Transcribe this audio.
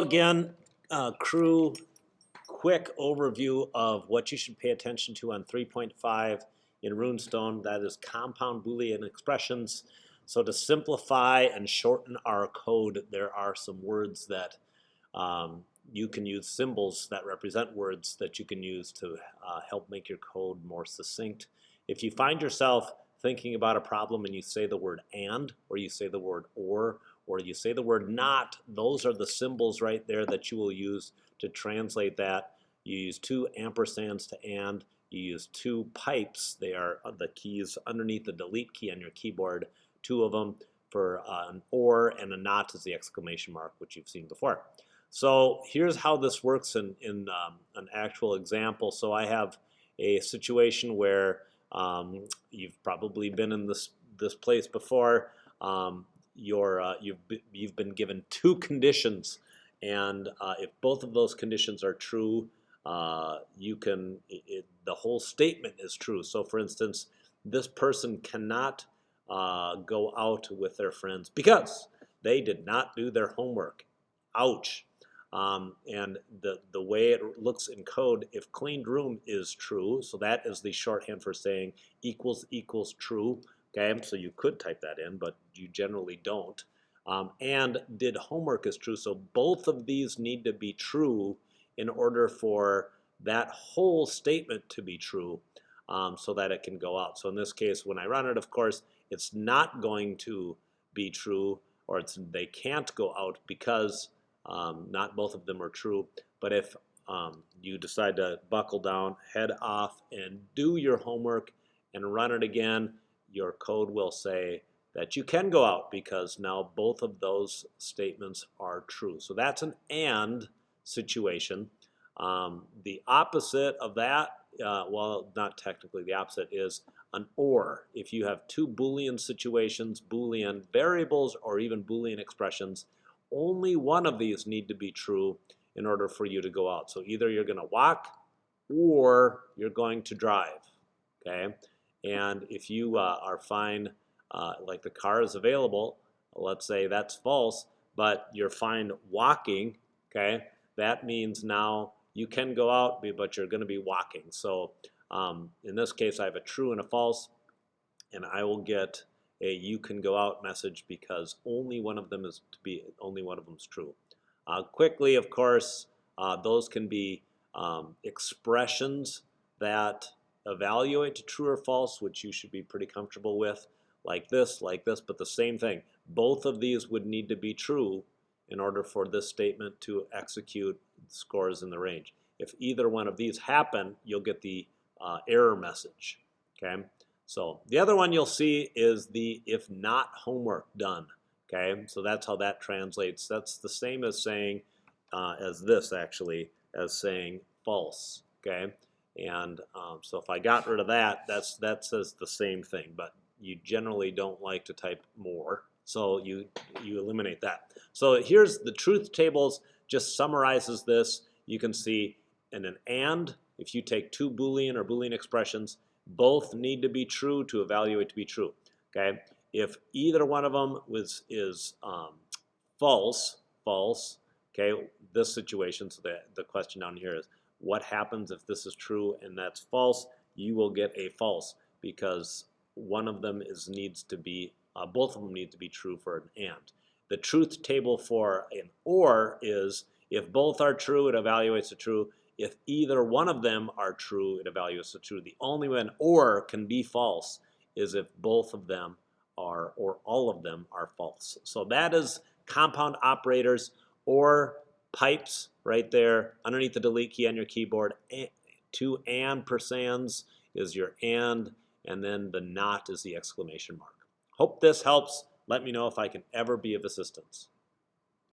Again, crew, quick overview of what you should pay attention to on 3.5 in Runestone. That is compound Boolean expressions. So to simplify and shorten our code, there are some words that you can use, symbols that represent words that you can use to help make your code more succinct. If you find yourself thinking about a problem and you say the word and, or you say the word or you say the word not, those are the symbols right there that you will use to translate that. You use two ampersands to and, you use two pipes. They are the keys underneath the delete key on your keyboard, two of them for an or, and a not is the exclamation mark, which you've seen before. So here's how this works in an actual example. So I have a situation where you've probably been in this place before. You've been given two conditions, and if both of those conditions are true, the whole statement is true. So for instance, this person cannot go out with their friends because they did not do their homework. Ouch. And the way it looks in code, if cleaned room is true, so that is the shorthand for saying equals true. Okay, so you could type that in, but you generally don't. And did homework is true, so both of these need to be true in order for that whole statement to be true, so that it can go out. So in this case, when I run it, of course, it's not going to be true, or they can't go out because not both of them are true. But if you decide to buckle down, head off, and do your homework and run it again, your code will say that you can go out because now both of those statements are true. So that's an and situation. The opposite of that, well, not technically the opposite, is an or. If you have two Boolean situations, Boolean variables, or even Boolean expressions, only one of these need to be true in order for you to go out. So either you're going to walk or you're going to drive, okay? And if you are fine, like the car is available, let's say that's false, but you're fine walking, okay? That means now you can go out, but you're going to be walking. So in this case, I have a true and a false, and I will get a you can go out message because only one of them is true. Quickly, of course, those can be expressions that evaluate to true or false, which you should be pretty comfortable with, like this, but the same thing. Both of these would need to be true in order for this statement to execute scores in the range. If either one of these happen, you'll get the error message, okay? So the other one you'll see is the if not homework done, okay? So that's how that translates. That's the same as saying, as saying false, okay? And so if I got rid of that, that says the same thing, but you generally don't like to type more, so you eliminate that. So here's the truth tables, just summarizes this. You can see in an and, if you take two Boolean or Boolean expressions, both need to be true to evaluate to be true, okay? If either one of them is false, okay, this situation, so the question down here is, what happens if this is true and that's false? You will get a false because one of them needs to be, both of them need to be true for an and. The truth table for an or is if both are true, it evaluates to true. If either one of them are true, it evaluates to true. The only way an or can be false is if both of them are, or all of them are false. So that is compound operators, or pipes right there underneath the delete key on your keyboard. Two ampersands is your and then the not is the exclamation mark. Hope this helps. Let me know if I can ever be of assistance.